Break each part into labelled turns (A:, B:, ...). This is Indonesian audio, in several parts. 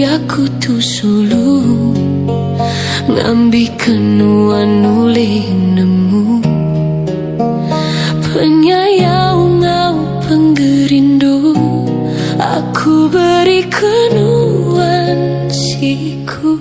A: aku tu sulung ngambikan nuanuli nemu penyayang ngau penggerindu aku beri kenuan siku.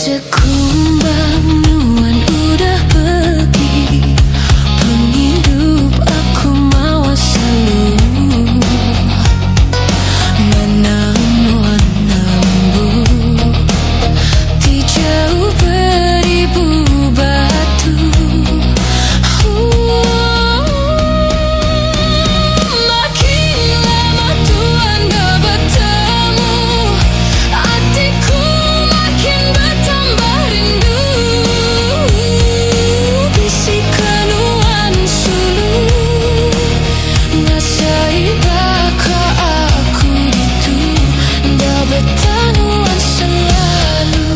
A: Sekumbang nuan udah pergi, penghidup aku mawa selalu. Menang nuan nambu, di jauh beribu batu. Makin lama tuan gak bertemu, hatiku makin bertambah rindu. Bisikan nuan sulu, ngasai baka aku itu, dah bertanuan selalu.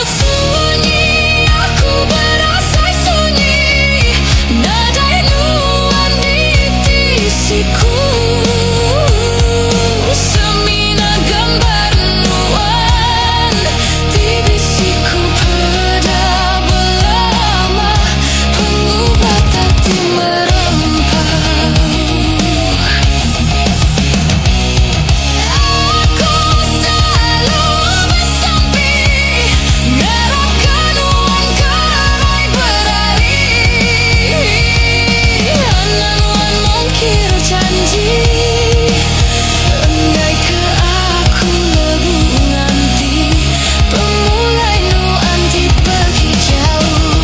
A: Sunyi, aku berasa sunyi, nadai nuan di tisiku. Semina gambar nuan di bisiku pada belama, pengubat hati merempah. Aku selalu bersampi, ngerahkan nuan gerai beralih. Anak nuan mungkir janji, enggai ke aku lebu nganti, pemulai nuan di pergi jauh.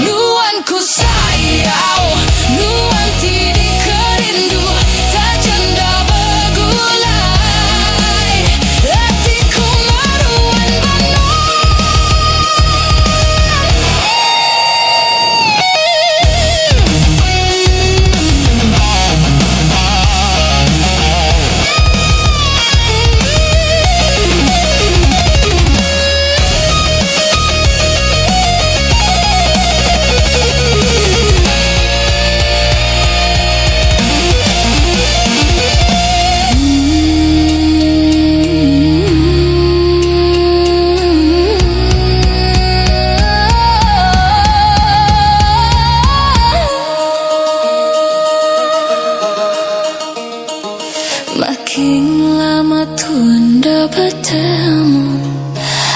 A: Nuan ku sayang, nuan tidi kerindu, tak janda bergulai, hatiku meruan makin lama tuan dah bertemu,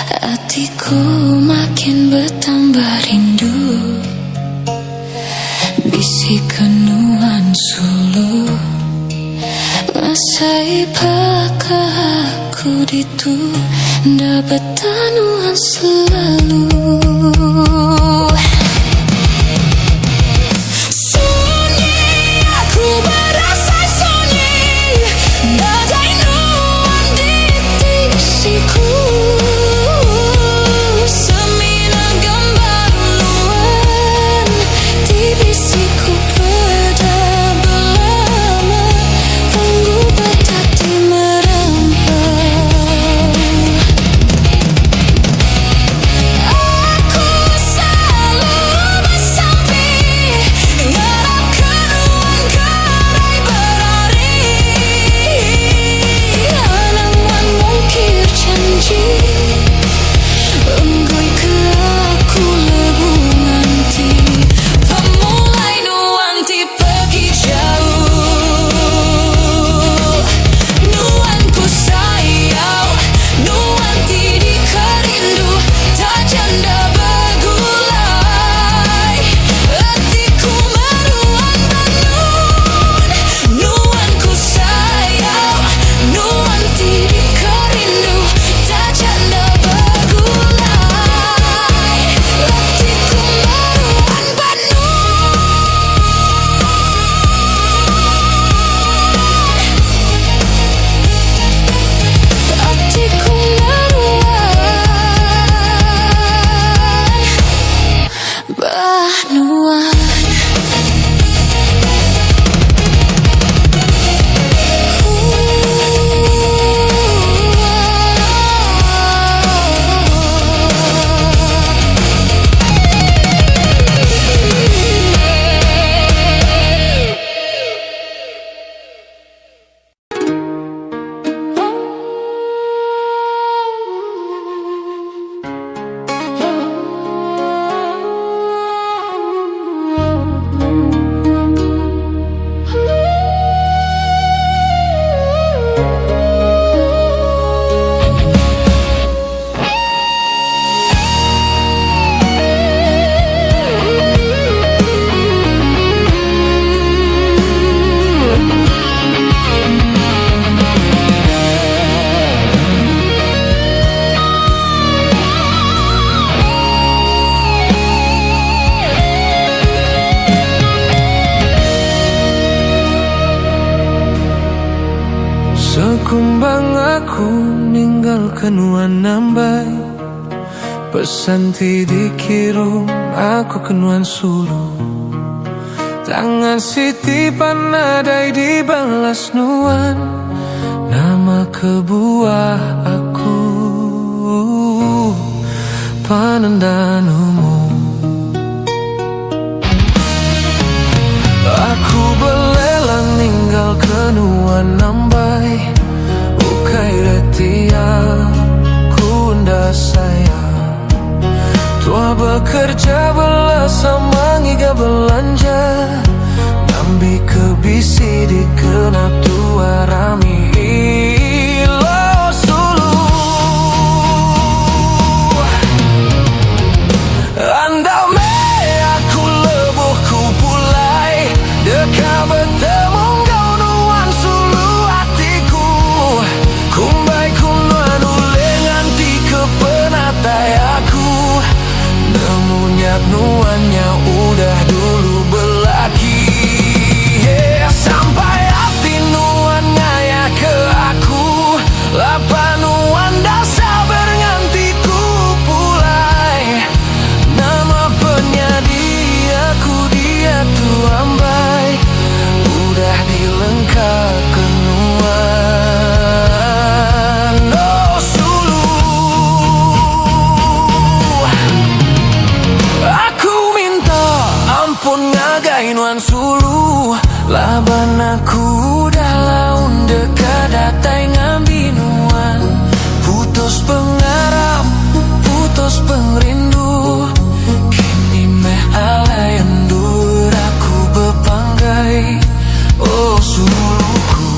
A: hatiku makin bertambah rindu. Bisikan nuan sulu, ngasai baka aku itu, dah bertanuan selalu. Sunyi, aku berasa sunyi, nadai nuan di tisiku. Semina gambar nuan di bisiku pada belama, pengubat hati merempah. Aku
B: Kumbang aku ninggalkan nambai, pesan ti dikirim aku kenuan sulu. Tangan siti panadai dibalas nuan nama kebuah aku panandanumu. Aku belelang ninggal kenuan nambai, ukai retia ku nda sayang. Tua bekerja belas sama ngiga belanja, ngambi kebisi di kena tua rami ilo sulu. Andau me aku lebuh ku pulai, deka bertemu kau nuan sulu hatiku. Kumbai kunuan ulengan ti kepenatai aku, nemunya nuannya udah dulu belaki. Sampai hati nuan ngaya ke aku, lapan nuan dasar berngantiku pulai. Nama penyadia aku dia tuambai, udah dilengkap kenuan oh sulu. Aku minta ampun ngagai nuan sulu, laban aku dah laun dekat datai ngambi nuan. Putus pengarap, putus pengrindu, kini meh alai endur aku bepanggai oh suluku.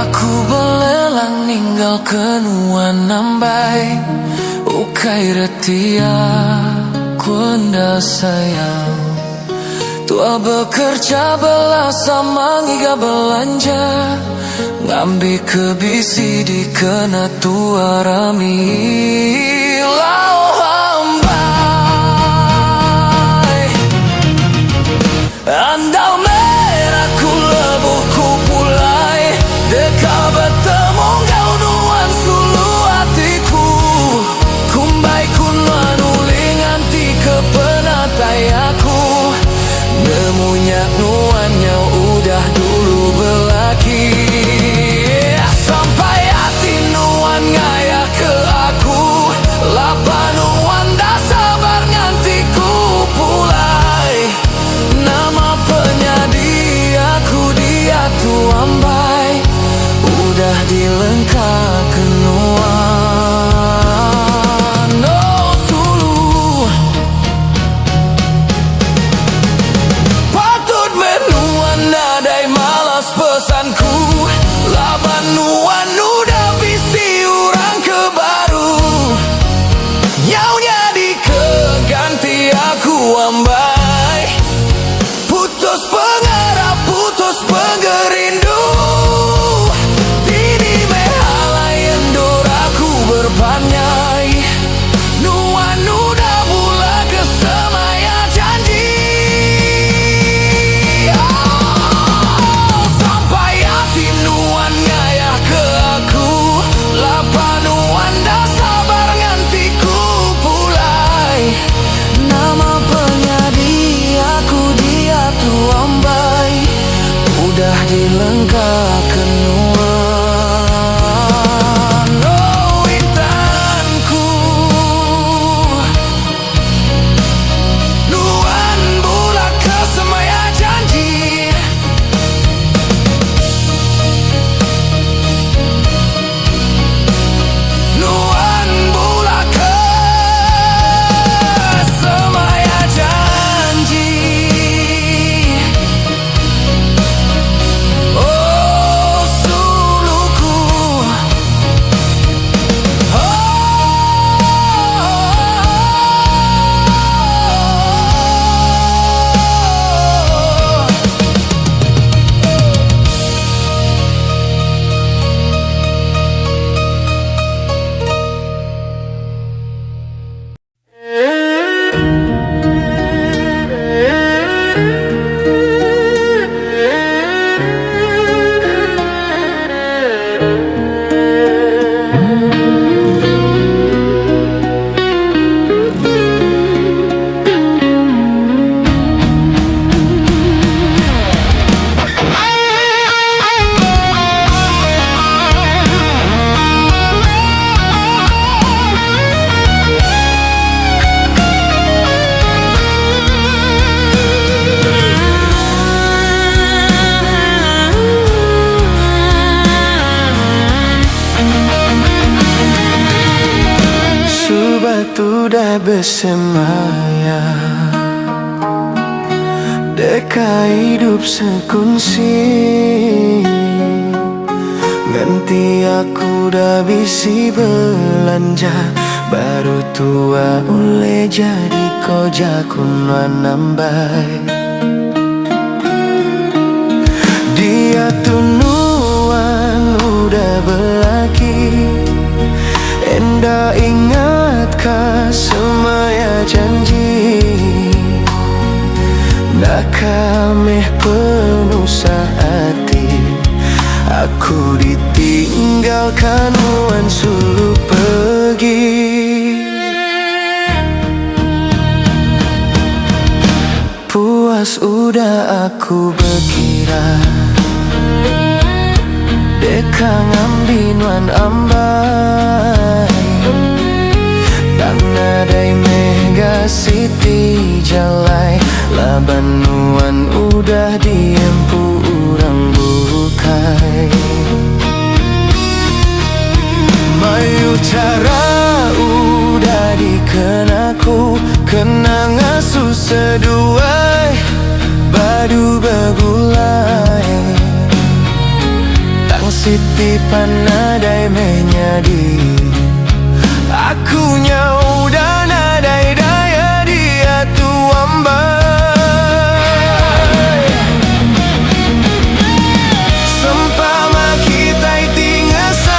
B: Aku belelang ninggal kenuan nambai, ukai retia kuanda sayang. Tua bekerja belas sama ngiga belanja, ngambi kebisi di kena tua rami lau hambai. Andau merah ku lebuh ku pulai, deka bertemu kau nuan sulu hatiku. Kumbai kunuan ulingan ti kepenatai aku, nemunya nuannya udah dulu belaki. Sampai hati nuan ngaya ke aku, lapan udah bersemaya, deka hidup sekunci. Ganti aku dah bisi belanja, baru tua oleh jadi koja kunuan nambai. Dia tunuan udah belaki, enda ingatkah semaya janji. Nak kameh penuh hati, aku ditinggalkan wan sulu pergi. Puas udah aku berkira, deka ngambin wan ambai. Tak nadai mega city jalai, labanuan udah diempu orang bukai. Mayu cara udah dikenaku, kenang asu seduai, badu begulai. Tang siti panadai menyadi, akunya udah nadai daya dia tuambai. Sempama kita itingasan,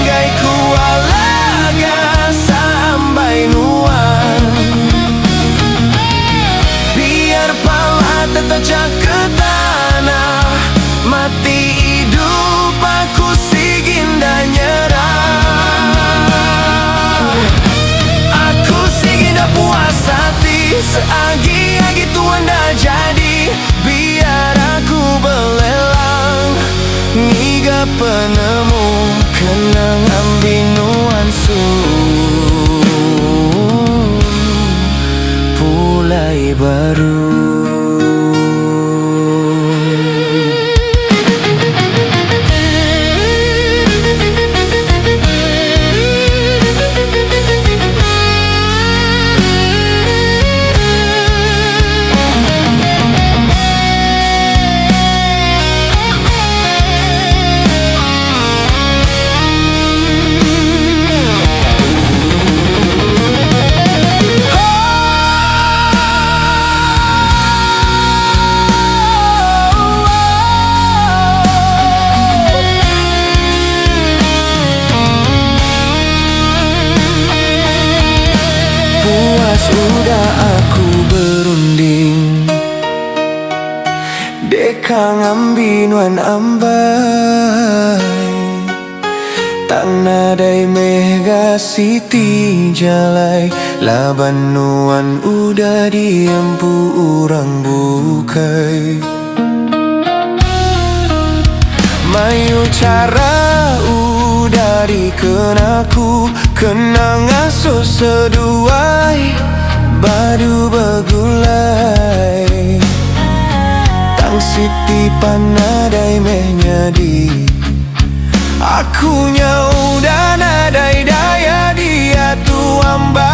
B: gai kualaga sampai nuan. Biar pala tetap ke tanah, mati hidup aku sigin dan nyerah. Aku sigin dah puas hati, seagi-agi tuan dah jadi. Biar aku belelang, ngiga penemu kenangan binuan pulai baru. Sudah aku berunding, deka ngambin wan ambai. Tak nadai mega city jalai, labanuan udah diempu orang bukai. Mayu cara udah dikenaku, kenang asu seduai, badu begulai. Tang siti panadai menyadi, akunya udah nadai daya dia tuambai.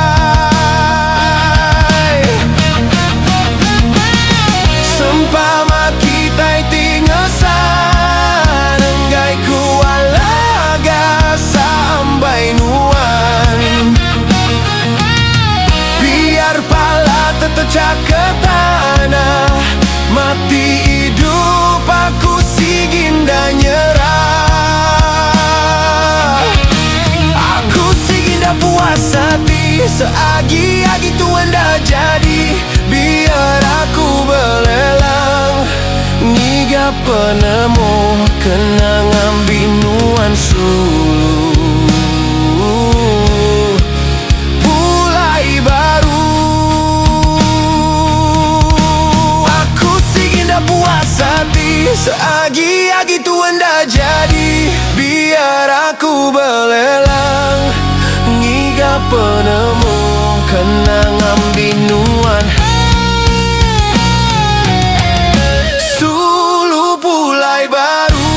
B: Sempama kita itingasan, enggai kualaga sampai nuan. Biar pala tetap ke tanah, mati hidup aku sigin dan nyerah. Aku sigin dah puas hati, seagi-agi tuan dah jadi. Biar aku belelang, ngiga penemu kenangan binuan sulu pulai baru. Aku sigin dah puas hati, seagi-agi tuan dah jadi. Biar aku belelang, ngiga penemu kenangan binuan sulu pulai baru.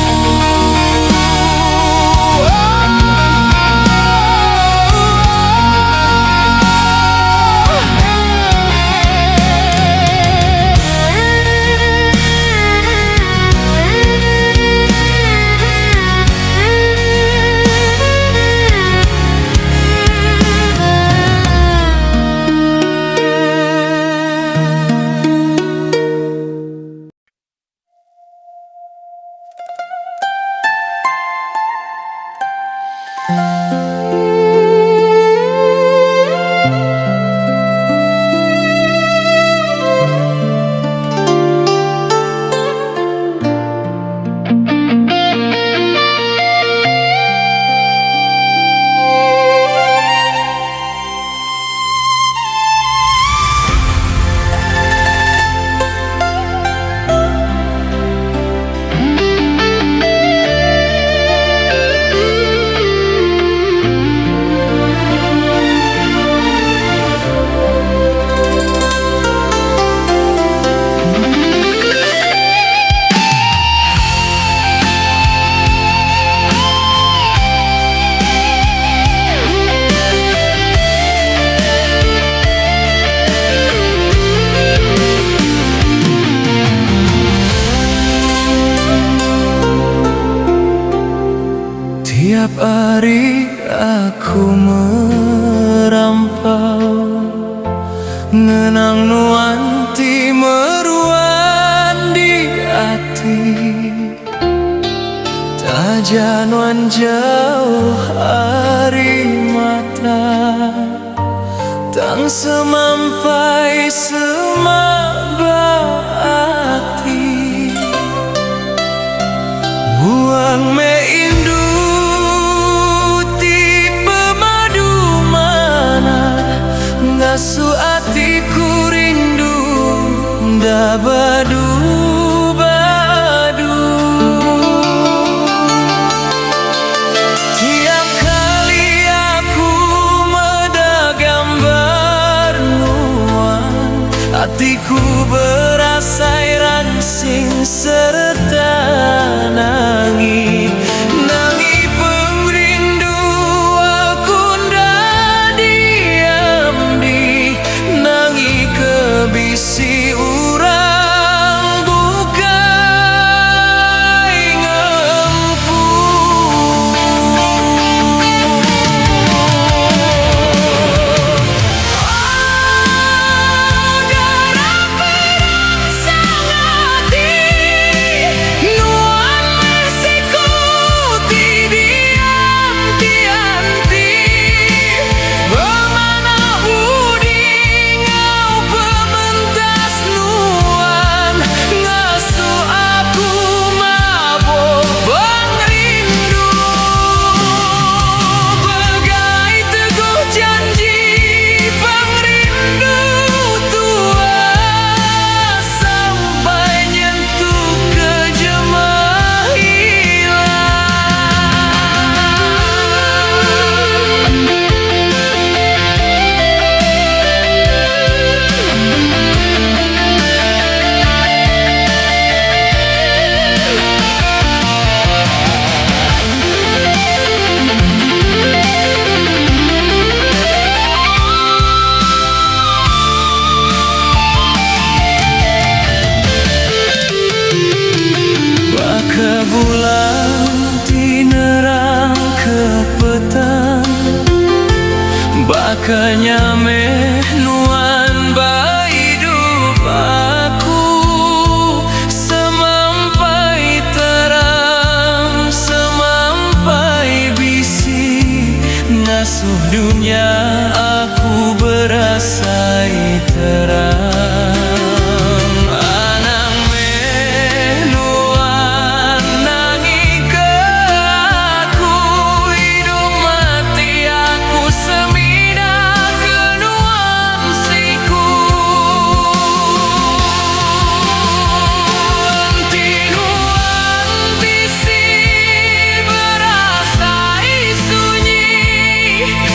B: hari aku merampau, ngenang nuanti meruan di hati, tajanuan jauh hari mata, tang semampai semabati, buang me indu ti pemadu mana, ngasu atiku rindu nda badu-badu. Tiap kali aku meda gambar nuan, hatiku berasai rangsing serta nangi, nangi pengrindu aku nda diam di, nangi kebisi urang bukai ngempu. Bulan tinerang ke petang, bakanya meh nuan ba hidup aku, semampai terang semampai bisi, ngasuh dunia aku berasai terang.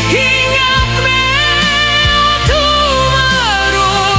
A: Ingat me tu meru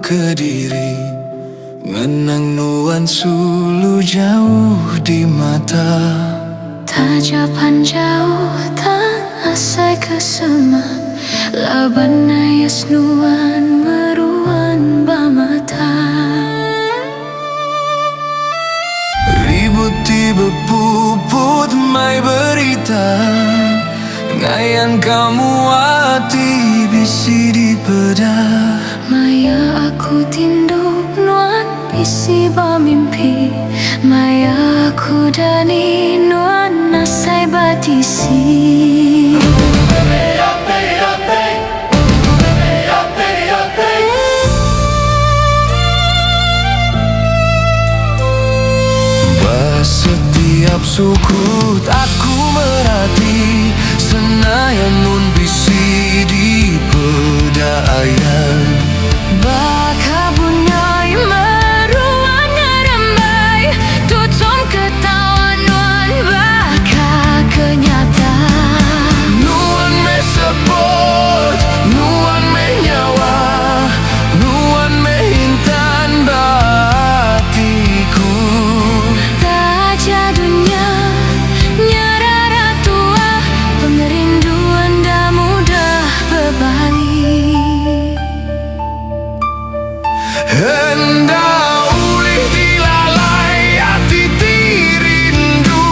B: Kediri Ngenang nuan sulu jauh di mata
A: Tajapan jauh tak asai kesema Laban ayas nuan meruan bamata
B: Ribut tiba puput mai berita Ngayan kamu hati bisi di pedah
A: Maya aku tinduk nuan bisi bamimpi Maya aku dani nuan nasai batisi
B: Setiap sukut aku merhati Senayan nun bisi di pedaayan
A: Baka bunyai meruan ngerembai Tutum ketahuan nuan baka kenyata
B: Nuan me support, nuan me nyawa Nuan me intan batiku
A: Jadunya nyarara tua Pengerinduan dah mudah berbalik
B: Hendak ulih dilalai hati tirindu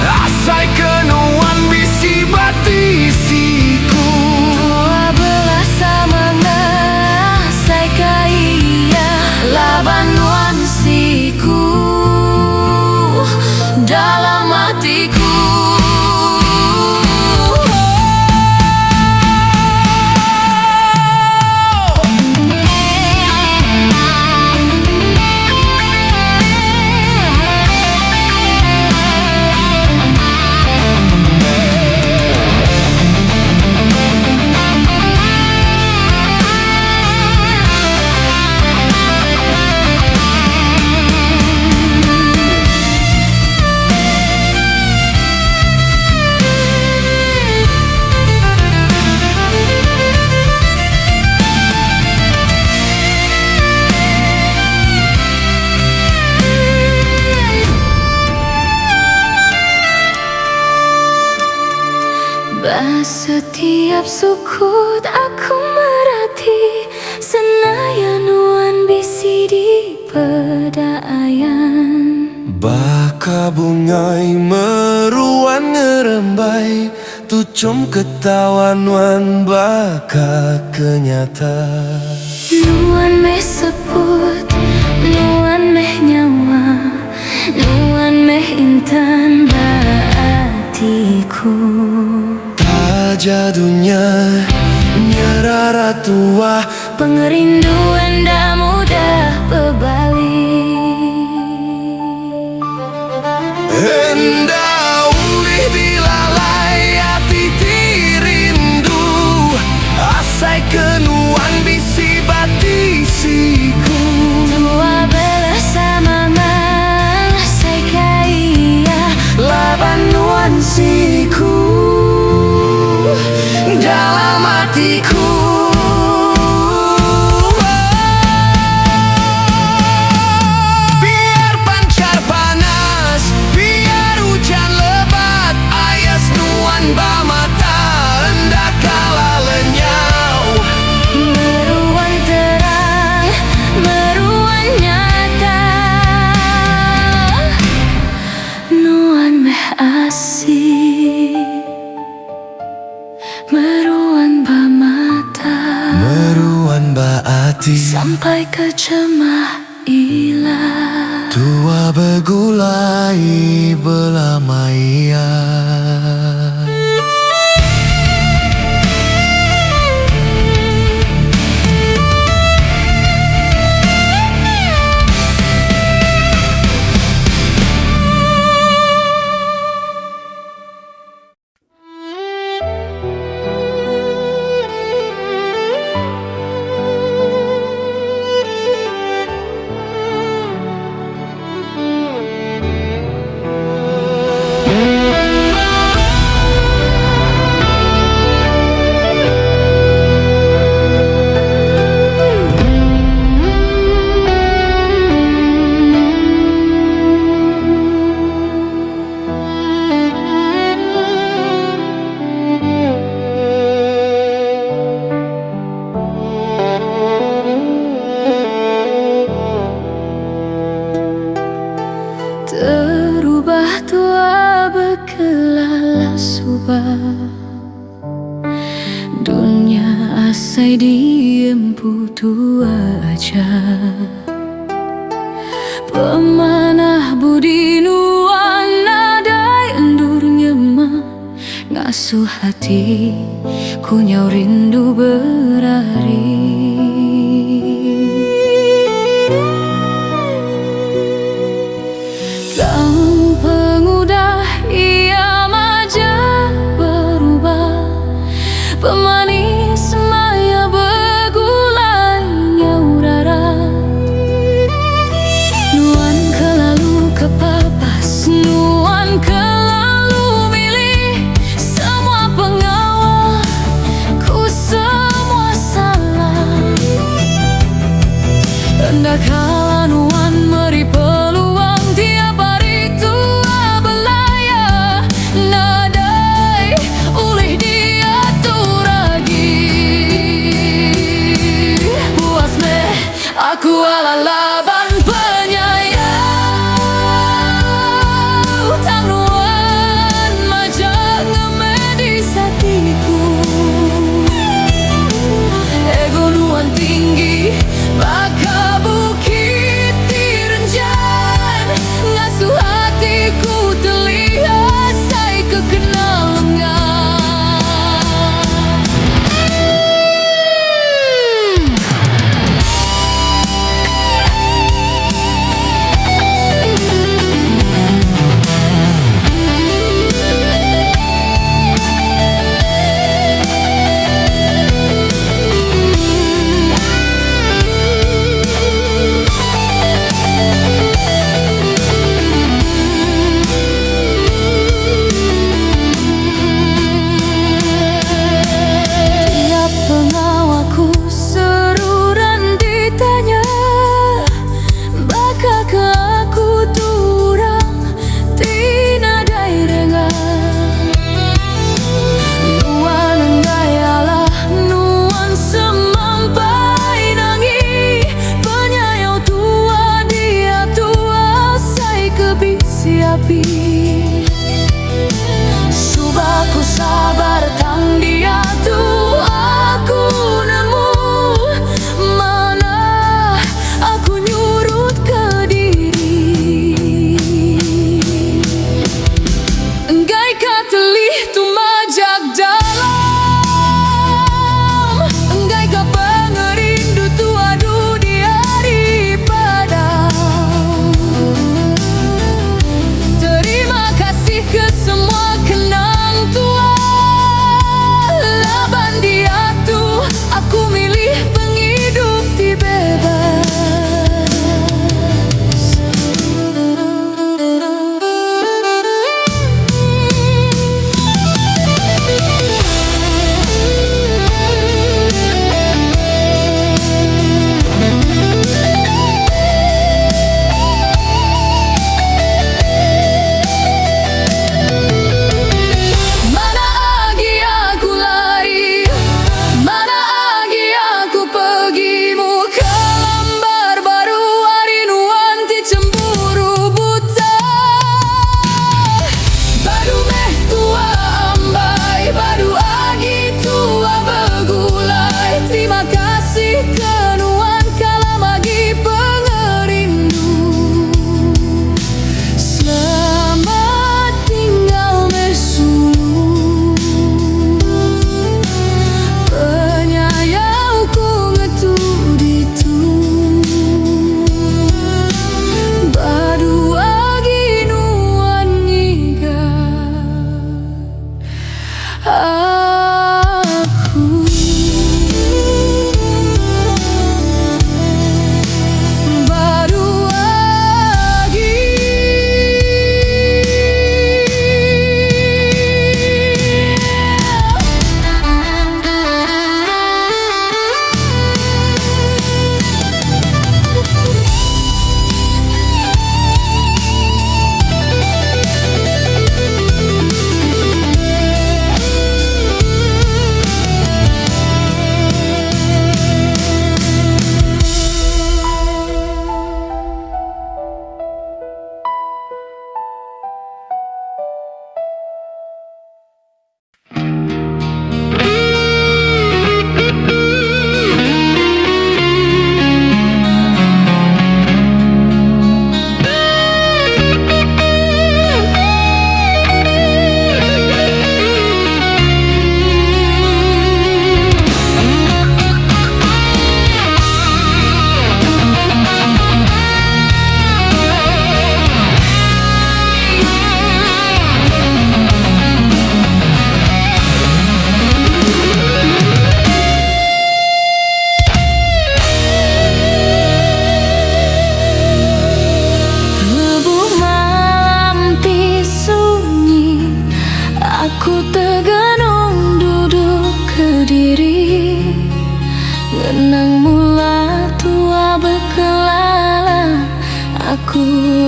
B: Asai kenuan bisi batisiku
A: Tua belah sama ngasai kaya Laban nuansiku dalam hatiku Setiap sukut aku merhati Senayan nuan bisi di pedaayan
B: Baka bungai meruan ngerembai Tucum ketahuan nuan baka kenyata
A: Nuan meh seput, nuan meh nyawa Nuan meh intan batiku
B: Jadunya nyarara tua
A: Pengerinduan dah mudah berbalik
B: Hendak ulih dilalai hati tirindu Asai kenuan bisi batisiku
A: Tua belah sama ngasai kaya
B: Laban nuansiku dalam hatiku Biar pancar panas, biar hujan lebat Ayas nuan bamata, hendak kalah lenyau
A: Meruan terang, meruan nyata Nuan meh asih Meruan bamata
B: Meruan baati
A: Sampai ke cemah ilah
B: Tua begulai belamaya
A: subah. Dunia asai diem putu aja. Pemanah budi nuan nadai endurnya mah ngasuh hati kunyau rindu berari. Tanpa mudah ia maja berubah, pemanis maya begulainya udara. Nuan kelalu kepapas, nuan kelalu milih semua pengawal, ku semua salah. Hendak kala nuan meri peluang tiap hari tua belaya, nadai ulih dia turagi. Puas meh aku ala laban penyayang, tang nuan majak ngemedis hatiku. Ego nuan tinggi baka bukit direnjan, ngasuh hatiku terlihat say kekenal lengan. Tiap pengawaku seruran ditanya, baka ke aku turang tina dairengan. Nuan enggayalah nuan semampai nangi, penyayau tua dia tua say kebisi api. Subaku sabar tang dia tu aku nemu, mana aku nyurut ke diri. Enggai katelih tu majak dalam, enggai ka pengerindu tu adu di hari padam. Terima kasih ke semua kenang tua.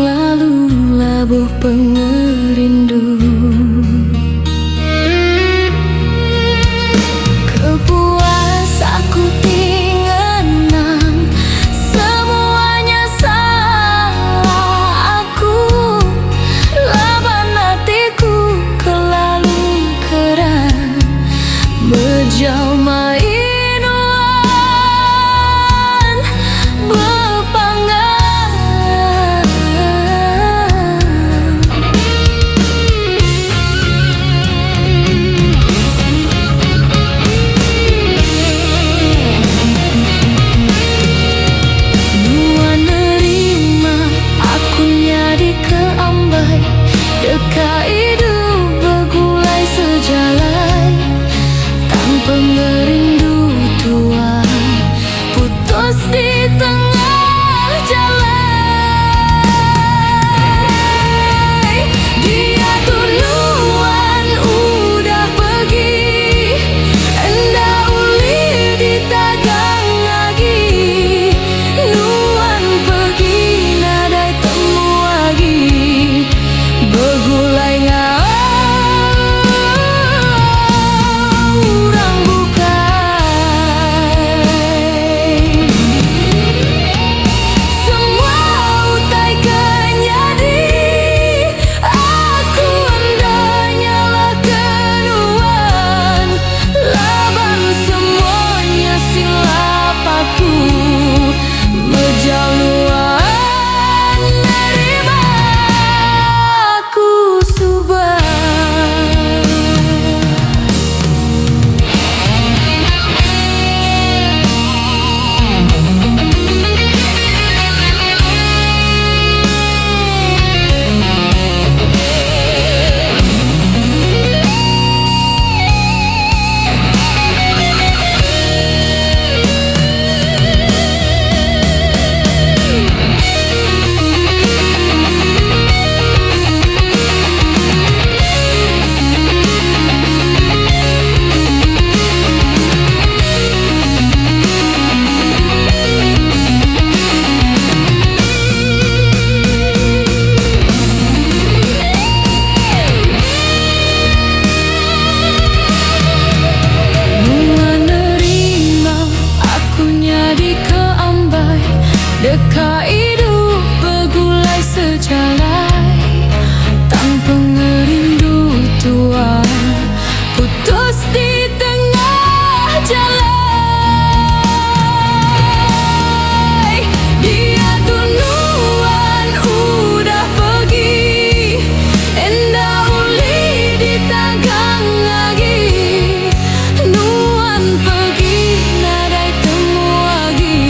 A: lalu labuh pengerindu. Kepuas aku tingenang, semuanya salah aku. Laban hatiku kelalu kerang berjalma inuan berpanggang. Nuan nerima aku nyadi keambai, dekat hidup bergulai sejalai. Tanpa ngerindu tua, putus di tengah jalan. Dia duluan udah pergi, endah uli ditagang lagi. Nuan pergi nadai temu lagi, bergulai orang bukai. Semua utai kenyadi, aku hendaknya lah kenuan. Laban semuanya silap aku, menjaluan nerima aku subah. Nuan nerima aku nyadi keambai, dekat hidup bergulai sejalai. Tanpa ngerindu tua, putus di tengah jalan. Dia duluan udah pergi, endah uli ditagang lagi. Nuan pergi nadai temu lagi,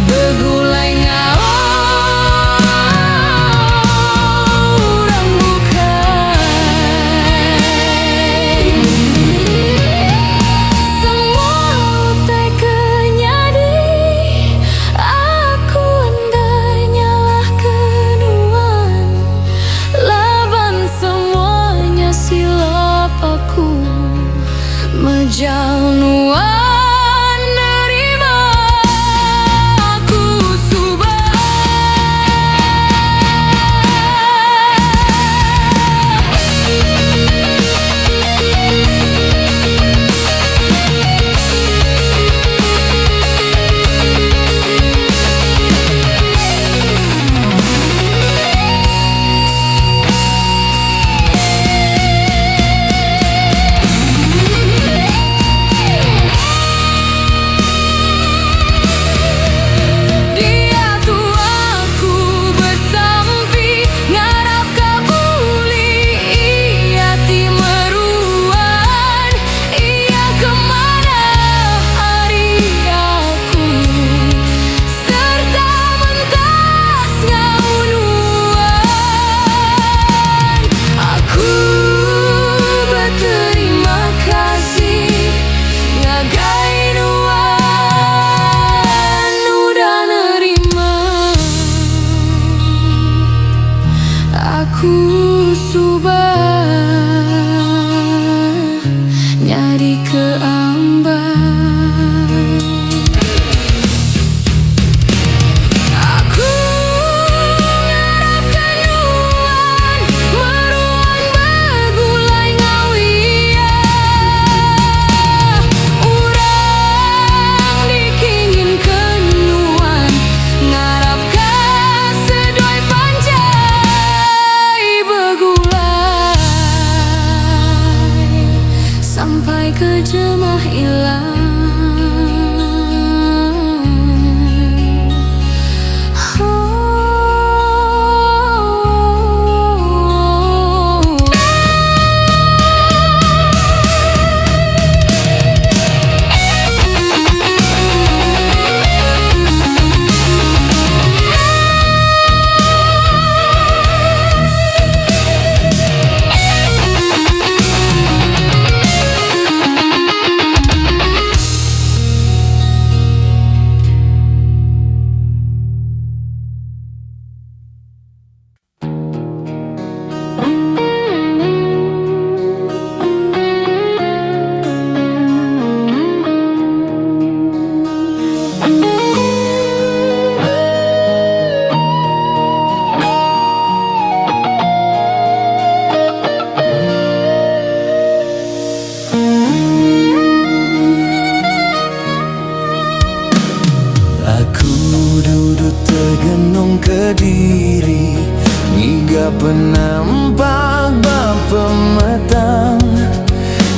A: bergulai orang bukai. Semua utai kenyadi, aku hendaknya lah kenuan. Laban semuanya silap aku, menjal nuan nerima aku subah. Aku
B: Gak penampak pemetang,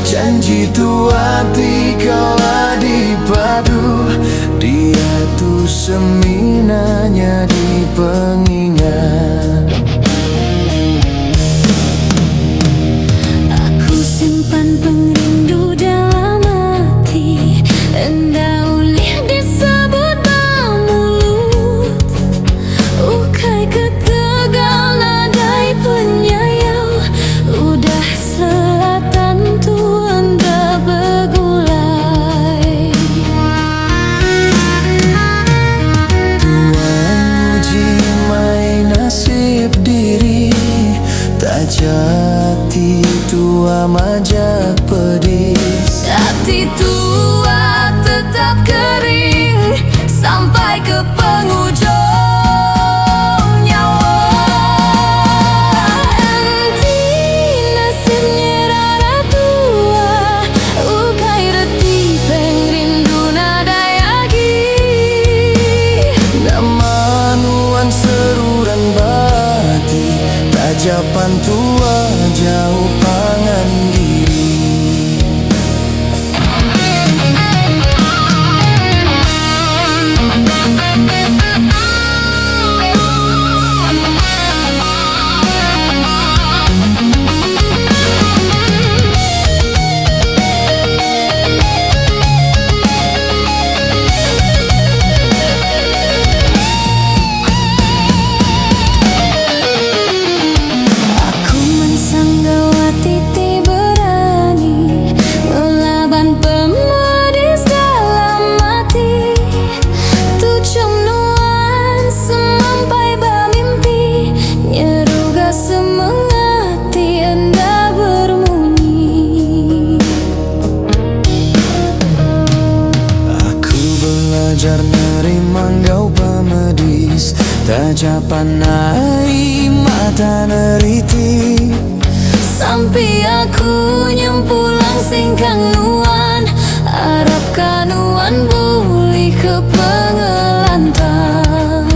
B: janji tua kala dipadu. Dia tuh seminanya di pengingat.
A: Aku simpan pengrindu dalam hati, endah ulih disebut bamulut. Ukai ketegal nadai penyayau, udah selatan tu anda begulai.
B: Tuan uji main nasib diri, tak jati tua majak pedis.
A: Hati tua tetap kering sampai ke penghujung nyawa. Enti nasibnya rara tua, ukai reti pengrindu nadai agi.
B: Nama nuan seruran bati, tajapan tua jauh pangan diri.
A: Aku mensanggawati berani melaban pemedis dalam hati. Tujuh nuan semampai bermimpi, nyeruga semengati anda bermunyi.
B: Aku belajar nerima kau pemedis, tajapan air mata neriti.
A: Sampai aku nyempulang singkang nuan, harap kanuan pulih ke pengelantang.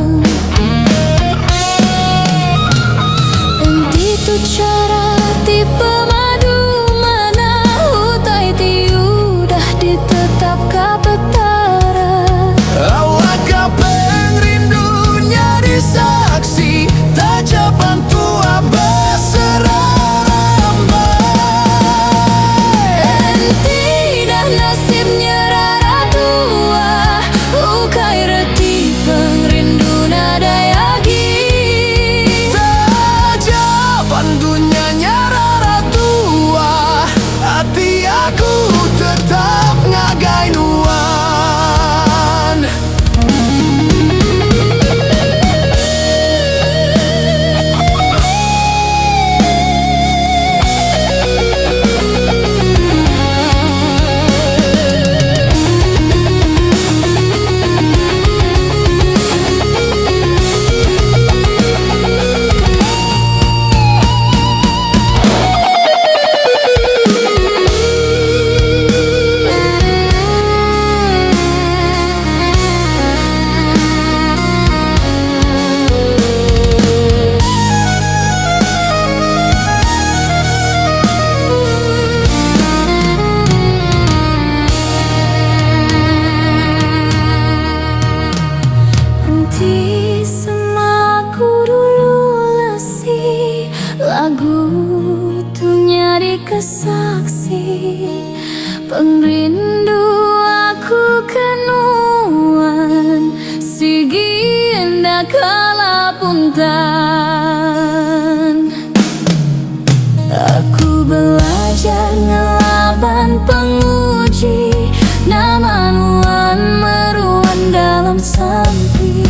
A: Enti tu cara tipe madu mana utai tiudah ditetap kapetara.
B: Awak kapeng rindunya disaksi, tajapan tua berserambai.
A: Enti dah nasibnya rara tua, ukai reti pengrindu nadai agi.
B: Tajapan dunyanya rara tua, hati aku tetap ngagai nuan.
A: Enti semaku dulu lesi, lagu tu nyari kesaksi. Pengrindu aku kenuan, sigi enda kala puntan. Aku belajar ngelaban penguji, nama nuan meruan dalam sampi.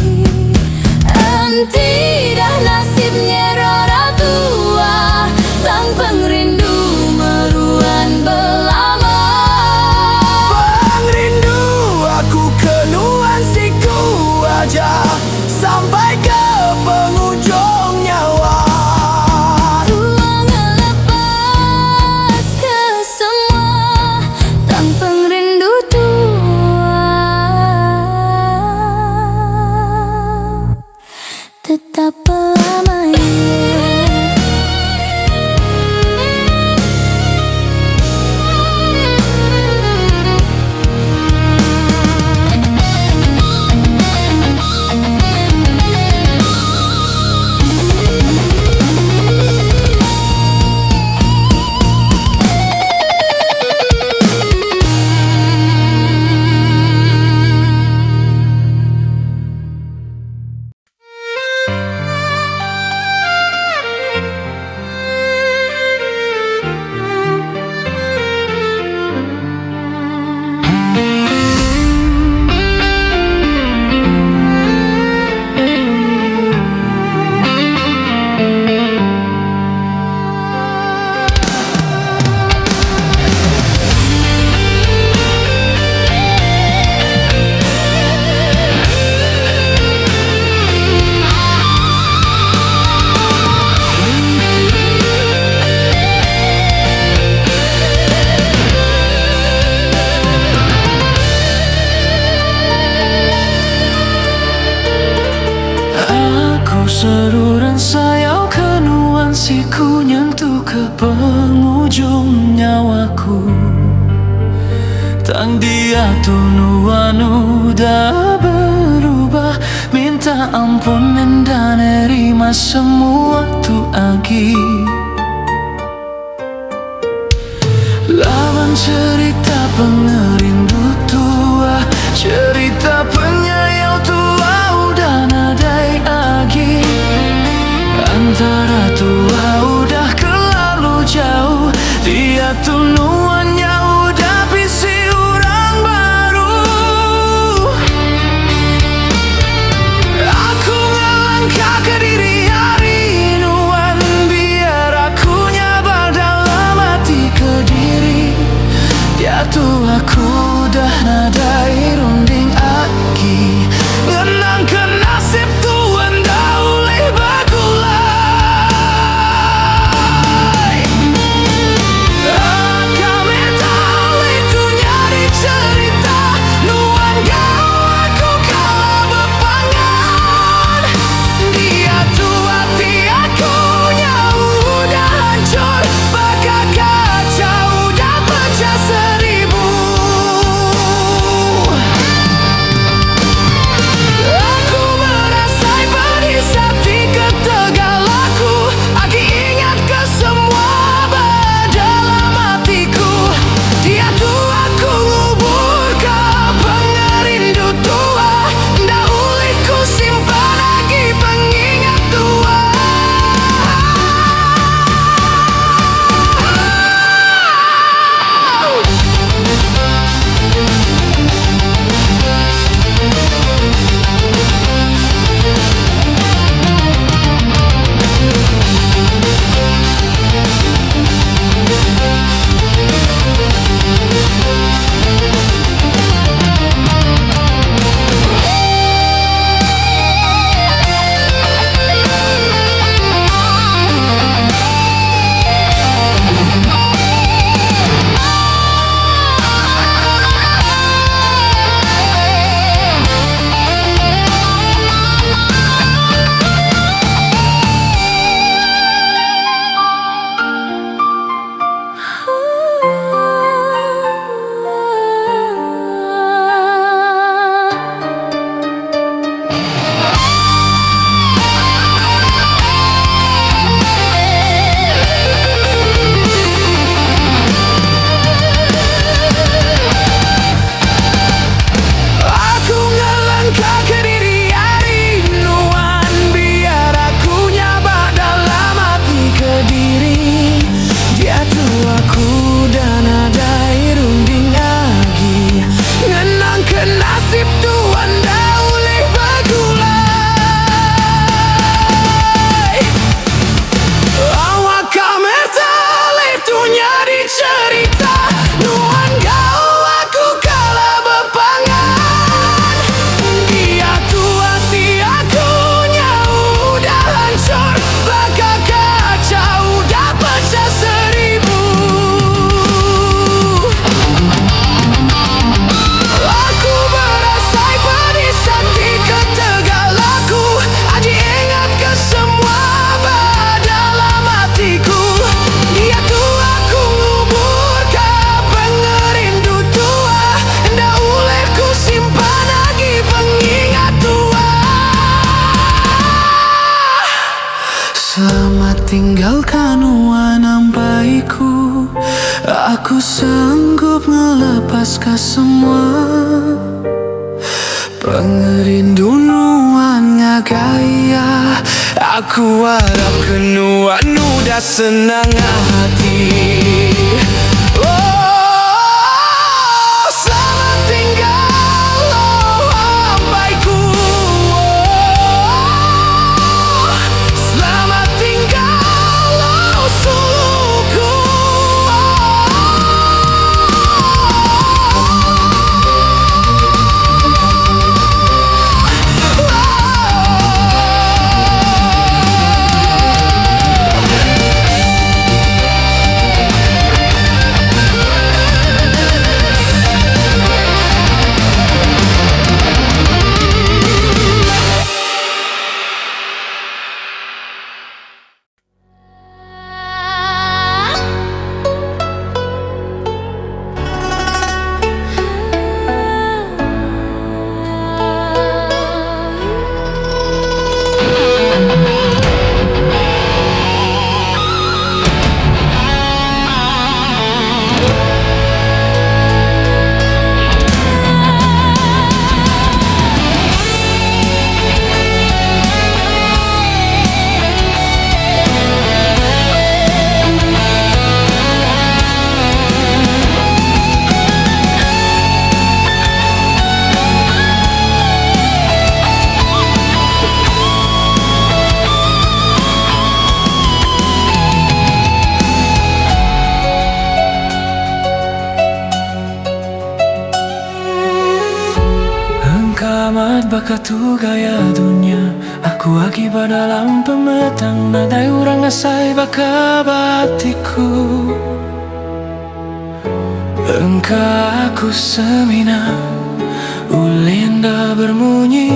A: Enti dah nasibnya rara tua, tang pengrindu meruan belama.
B: Pengrindu aku kenuan siku aja sampai ke penghujung Tang dia tunuan udah berubah, minta ampun dan nerima semua tu agi. Lawan cerita pengerindu tua, cerita penyayau tua udah nadai agi. Antara tua udah kelalu jauh, dia tunuannya udah bisi orang baru. Aku ngelangkah ke diri hari nuan, biar aku nyabar dalam hati ke diri. Dia tuh aku dah nadai runding aki, ngenang ke nasib tuan dah ulih bagulai. Kami tahu itu nyari cerita, nuan gau aku kalah bepangan. Dia tuh hati aku nyau udah hancur, bakal kacau udah pecah seribu. Aku merasa pedih hati ketegalaku, aku ingat ke semua dalam hatiku. Dia tuh aku ngubur ke pengerindu tua, ndak ulih ku simpan lagi pengingat tua. Aku ngelangkah ke diri hari nuan, biar aku nyabar dalam hati ke diri. Dia tuh aku dan nadai runding lagi, ngenang ke nasib tuan dah ulih bagulai. Awak kami talih tu nyari cerita, nuan gau aku kalah bepangan. Dia tuh hati aku nyau udah hancur, bakal kacau udah pecah seribu. Aku merasa pedih hati ketegalaku, aji ingat ke semua dalam hatiku. Dia tuh aku ngubur ke pengerindu tua, ndak ulih ku simpan lagi pengingat tua. Selamat tinggalkan nuan baikku, aku sanggup melepaskan semua. Pengerindu nuan ngagaya, aku harap ke nuan udah senang hati. Oh, selamat tinggal oh baikku. Oh, selamat tinggal oh suluku. bakatu gaya dunia. Aku akibat dalam pemetang, nadai orang ngasai baka batiku. Engkau aku semina, ulinda bermunyi,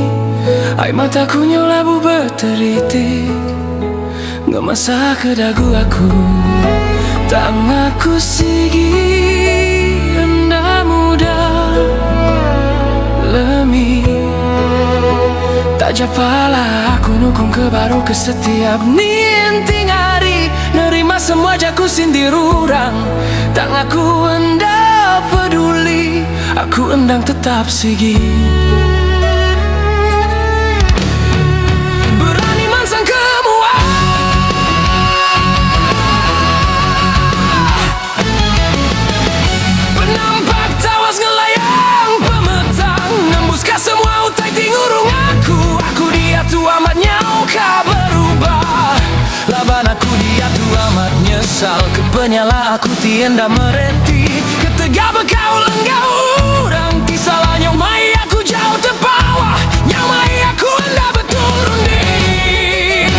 B: air mataku nyolabu berteritik, ngemasa ke dagu aku, tanganku sigi, anda muda lemi. Tak japala aku nukung ke baru ke setiap ninting hari, nerima semua jaku sindir orang, tak aku hendak peduli, aku endang tetap sigi. Berani mansang kemua, penampak tawas ngelayang pemetang, nembuskan semua utai tingurung aku. Aku dia tu amat nyauka berubah, laban aku dia tu amat nyesal. Kepenyala aku tienda mereti, ketegak bergaul enggak orang. Kisalahnya mai aku jauh terbawah, yang mai aku hendak berturun ding.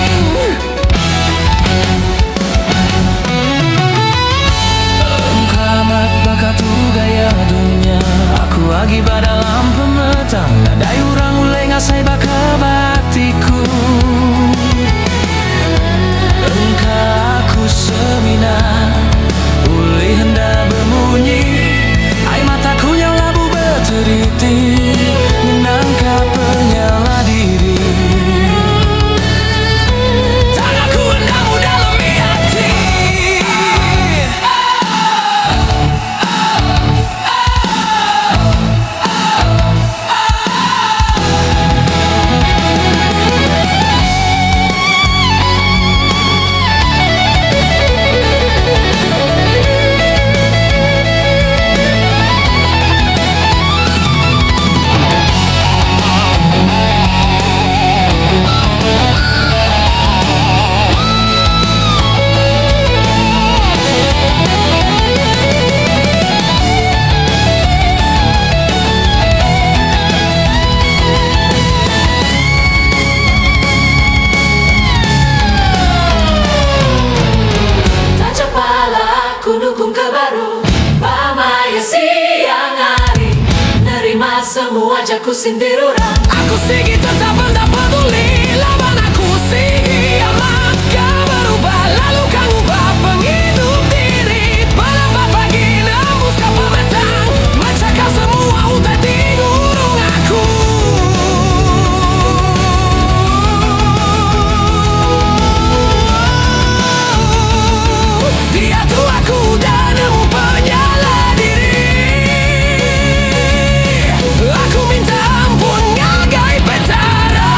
B: Engkau amat bakatu gaya dunia, aku akibat dalam pemetang, nadai orang ulai ngasai baka batiku. Engkau aku semina, uli hendak bermunyi, air mataku yang labu berteritik, menangkap penyala diri. Tanganku hendak mudah lemih hati.
A: Dukung ke baru pamaya siang hari, nerima semua jaku sindir orang.
B: Aku sigi tetap hendak peduli, lawan aku sigi amat kau berubah, lalu kau ubah penghidup diri. Penampak pagi nembus ke pemetang, mencakap semua utai tingurung aku. Dia tu aku dah nemu penyala diri. Aku minta ampun ngagai petara.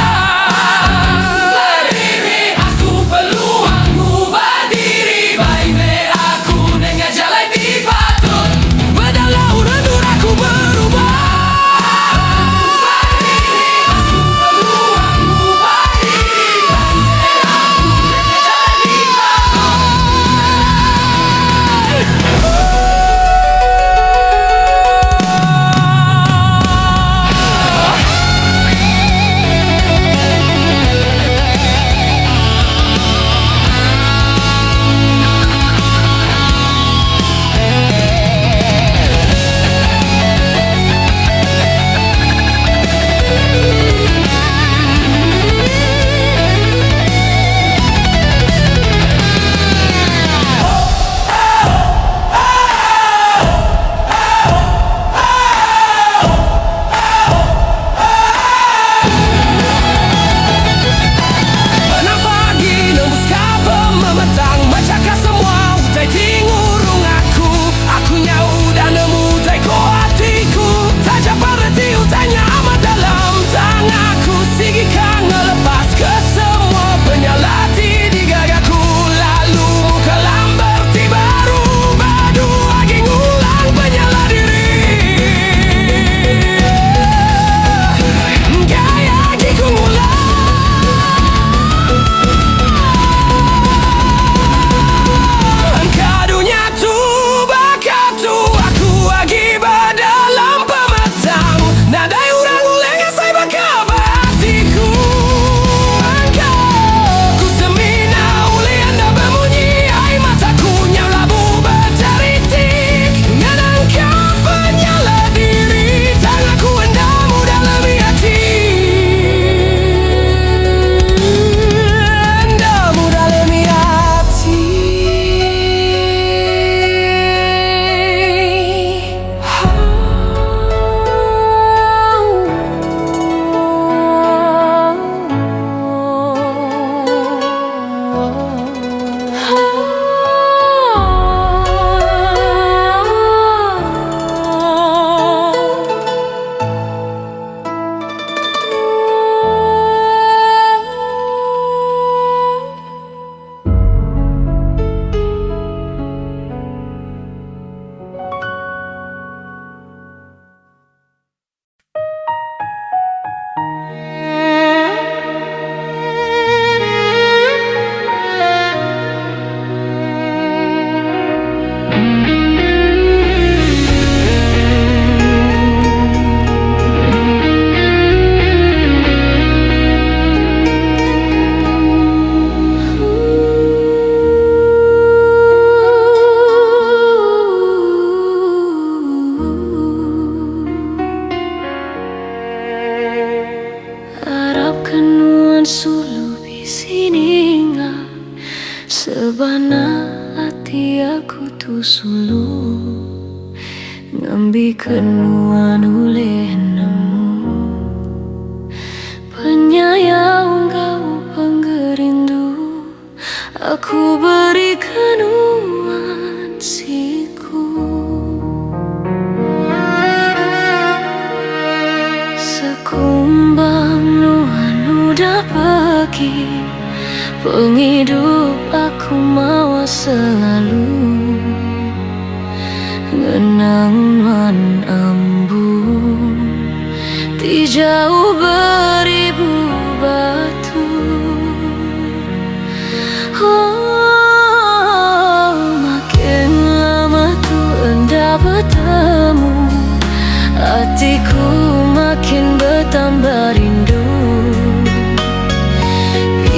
A: Sebana hati aku tu sulu ngambi kenuan oleh nemu penyayang kau penggerindu aku beri kenuan siku sekumbang nuan udah pergi penghidup aku mawa selalu ngenang nuan ambu di jauh beribu batu oh makin lama tu enda bertemu hatiku makin bertambah rindu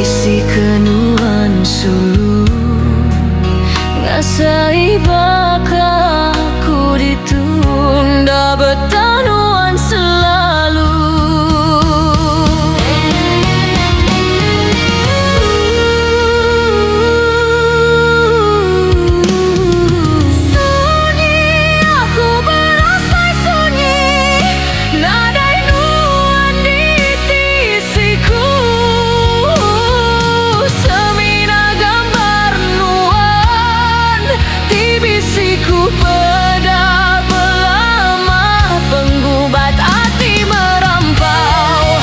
A: isi kenuan sulu ngasai bakal aku ditunda bertanuan selalu sunyi aku berasa sunyi nadai nuan di tisiku semina gambar nuan di bisiku pada belama penggubat hati merampau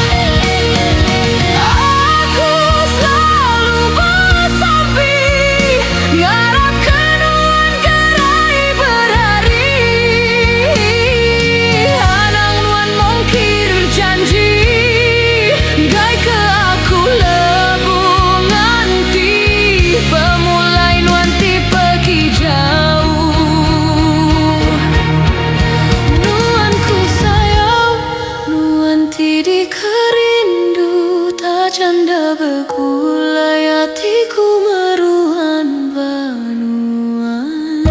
A: aku selalu bersampi ngarap kenuan gerai berhari anang nuan mongkir janji gai ke aku lebung nanti pemulai nuan ti pergi jauh nuan ku sayang nuan ti dikerindu tak janda begulai hatiku meruan banuan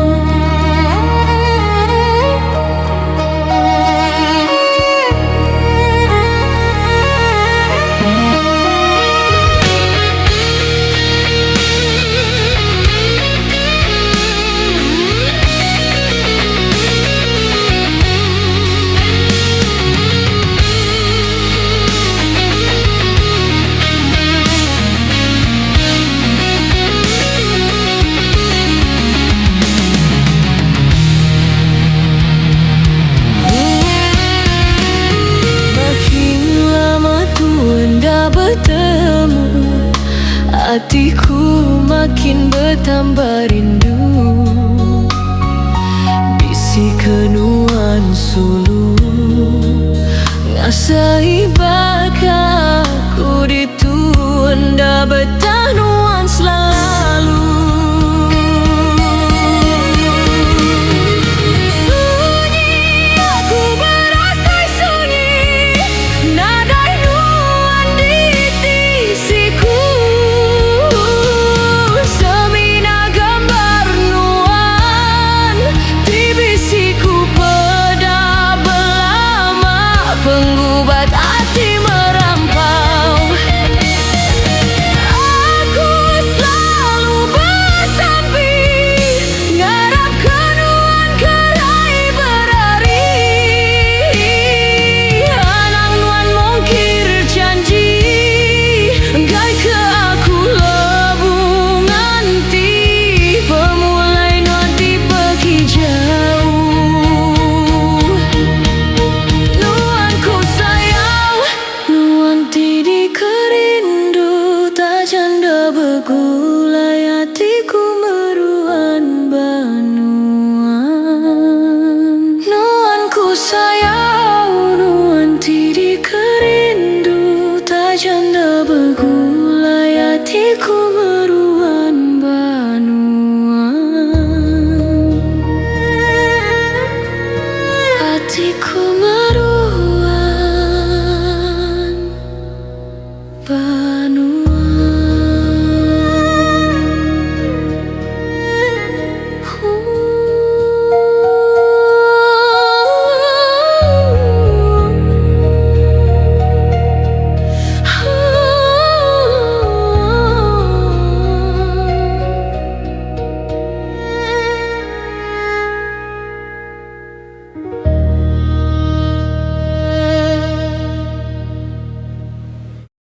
A: makin lama tu enda bertemu hatiku makin bertambah rindu bisi kenuan sulu ngasai bakal aku ditunda bertanuan selalu sunyi aku berasa sunyi nadai nuan di tisiku semina gambar nuan di bisiku pada belama penggubat hati merampau aku selalu bersampi ngarap kenuan gerai berhari anang nuan mongkir janji gai ke aku lebung nanti pemulai nuan ti pergi jauh nuan ku sayang nuan ti dikerindu tak janda begulai hatiku